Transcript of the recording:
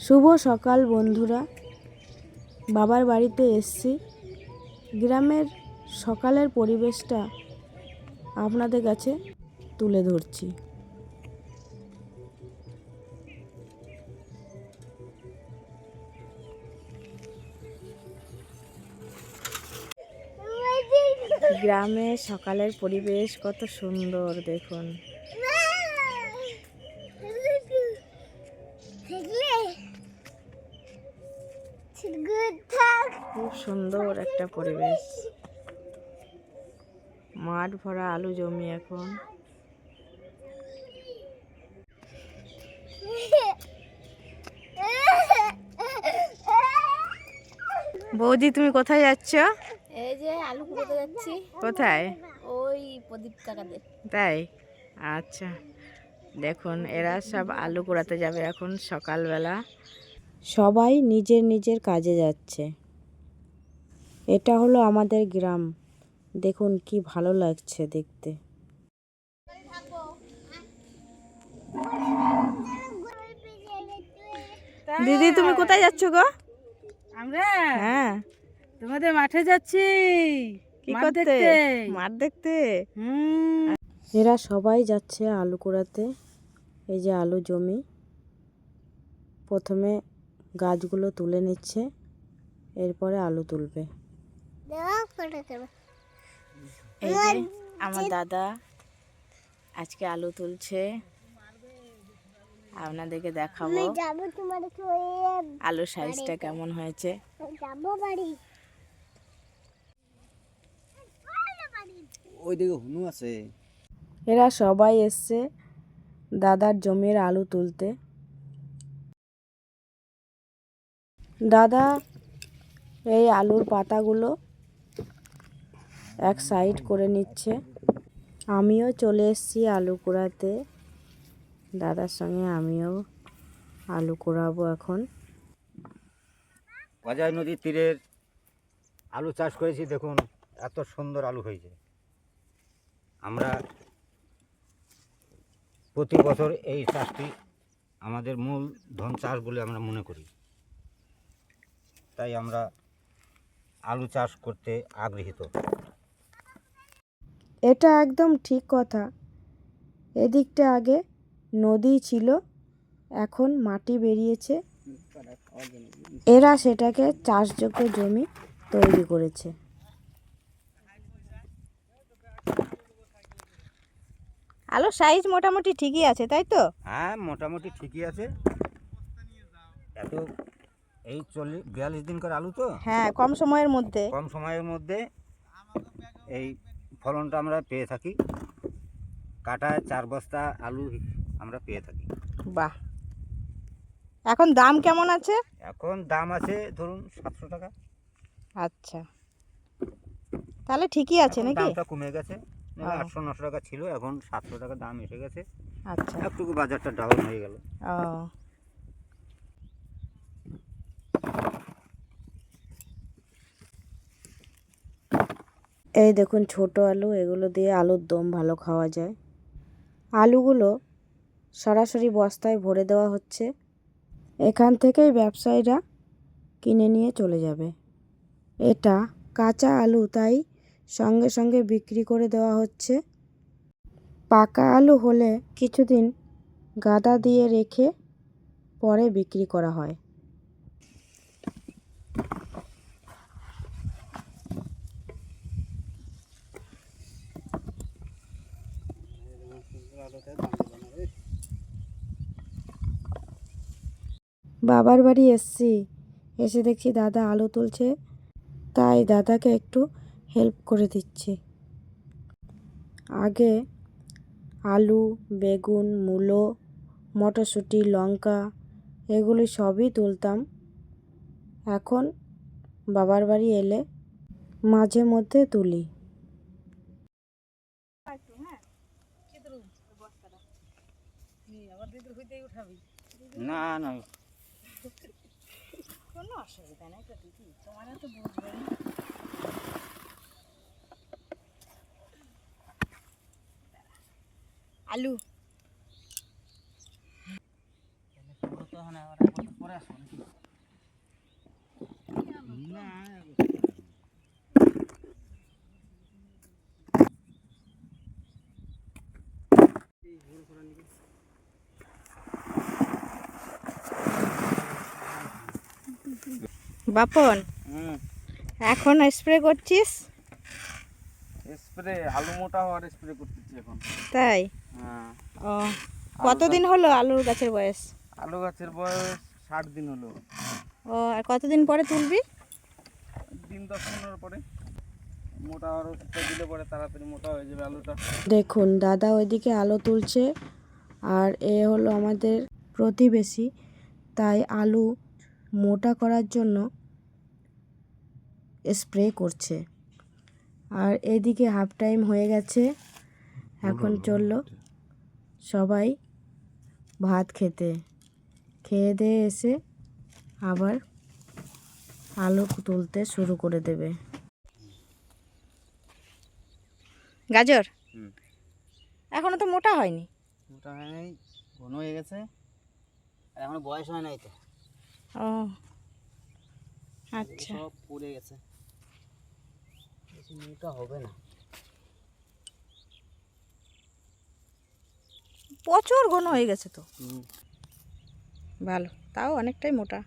শুভ সকাল বন্ধুরা, বাবার বাড়িতে এসেছি। গ্রামের সকালের পরিবেশটা আপনাদের কাছে তুলে ধরছি। গ্রামের সকালের পরিবেশ কত সুন্দর দেখুন। খুব সুন্দর একটা পরিবেশ, মাঠ ভরা আলু জমি। এখন বৌদি, তুমি কোথায় যাচ্ছ? এই যে আলু কুড়াতে যাচ্ছি। কোথায়? ওই প্রদীপ কাকাদের। তাই? আচ্ছা, দেখুন এরা সব আলু কুড়াতে যাবে এখন সকালবেলা। সবাই নিজের নিজের কাজে যাচ্ছে। এটা হলো আমাদের গ্রাম। দেখুন কি ভালো লাগছে দেখতে। দিদি, তুমি কোথায় যাচ্ছ গো? আমরা হ্যাঁ, তোমাদের মাঠে যাচ্ছি। কি করতে? মাঠ দেখতে। এরা সবাই যাচ্ছে আলু কুড়াতে। এই যে আলু জমি, প্রথমে গাছগুলো তুলে নিচ্ছে, এরপরে আলু তুলবে। এই যে আমার দাদা আজকে আলু তুলছে, আপনাদেরকে দেখাবো আলুর সাইজটা কেমন হয়েছে। ওইদিকে হুনু আছে। এরা সবাই এসছে দাদার জমির আলু তুলতে। দাদা এই আলুর পাতাগুলো এক সাইড করে নিচ্ছে। আমিও চলে এসেছি আলু কুড়াতে, দাদার সঙ্গে আমিও আলু কুড়াবো এখন। অজয় নদীর তীরের আলু চাষ করেছি, দেখুন এত সুন্দর আলু হয়েছে। আমরা প্রতি বছর এই চাষটি আমাদের মূল ধন চাষ বলে আমরা মনে করি, তাই আমরা আলু চাষ করতে আগ্রহীত। এটা একদম ঠিক কথা। এদিকটা আগে নদী ছিল, এখন মাটি বেরিয়েছে। এরা সেটাকে চাষযোগ্য জমি তৈরি করেছে। আলুর সাইজ মোটামুটি ঠিকই আছে, তাই তো? হ্যাঁ, মোটামুটি ঠিকই আছে। এত এই 42 দিন করে আলু তো, হ্যাঁ, কম সময়ের মধ্যে কম সময়ের মধ্যে এই ফলনটা আমরা পেয়ে থাকি। কাটায় 4 বস্তা আলু আমরা পেয়ে থাকি। বাহ! এখন দাম কেমন আছে? এখন দাম আছে ধরুন 700 টাকা। আচ্ছা, তাহলে ঠিকই আছে এখন নাকি? দামটা কমে গেছে। ও। 800-900 টাকা ছিল, এখন 700 টাকা দাম এসে গেছে। আচ্ছা। একটু বাজারটা ডাউন হয়ে গেল। ও, এই দেখুন ছোট আলু, এগুলো দিয়ে আলুর দম ভালো খাওয়া যায়। আলুগুলো সরাসরি বস্তায় ভরে দেওয়া হচ্ছে, এখান থেকেই ব্যবসায়ীরা কিনে নিয়ে চলে যাবে। এটা কাঁচা আলু, তাই সঙ্গে সঙ্গে বিক্রি করে দেওয়া হচ্ছে। পাকা আলু হলে কিছুদিন গাদা দিয়ে রেখে পরে বিক্রি করা হয়। বাবার বাড়ি এসছি, এসে দেখছি দাদা আলু তুলছে, তাই দাদাকে একটু হেল্প করে দিচ্ছি। আগে আলু, বেগুন, মূলো, মটরশুঁটি, লঙ্কা এগুলি সবই তুলতাম। এখন বাবার বাড়ি এলে মাঝে মধ্যে তুলি। না না, কোনো অসুবিধা নেই তো দিদি, তোমার তো বুঝবে না। আলু বাপন, এখন স্প্রে করছিস? স্প্রে আলু মোটা হওয়ার স্প্রে করতেছি এখন। তাই? হ্যাঁ, ও, কতদিন হলো আলুর গাছের বয়স? আলু গাছের বয়স 60 দিন হলো। ও, আর কতদিন পরে তুলবি? দিন 10-15 পরে মোটা হওয়ার ওষুধটা দিলে পরে তাড়াতাড়ি মোটা হয়ে যাবে আলুটা। দেখুন দাদা ওইদিকে আলু তুলছে, আর এ হলো আমাদের প্রতিবেশী, তাই আলু মোটা করার জন্য স্প্রে করছে। আর এদিকে হাফ টাইম হয়ে গেছে, এখন চললো সবাই ভাত খেতে। খেয়ে দিয়ে এসে আবার আলু তুলতে শুরু করে দেবে। গাজর এখনো তো মোটা হয়নি। মোটা হয় নাই, ঘন হয়ে গেছে, আর এখনো বয়স হয় নাই তো। ও আচ্ছা, সব পড়ে গেছে, বেশি মোটা হবে না। প্রচুর ঘন হয়ে গেছে তো। ভালো, তাও অনেকটাই মোটা।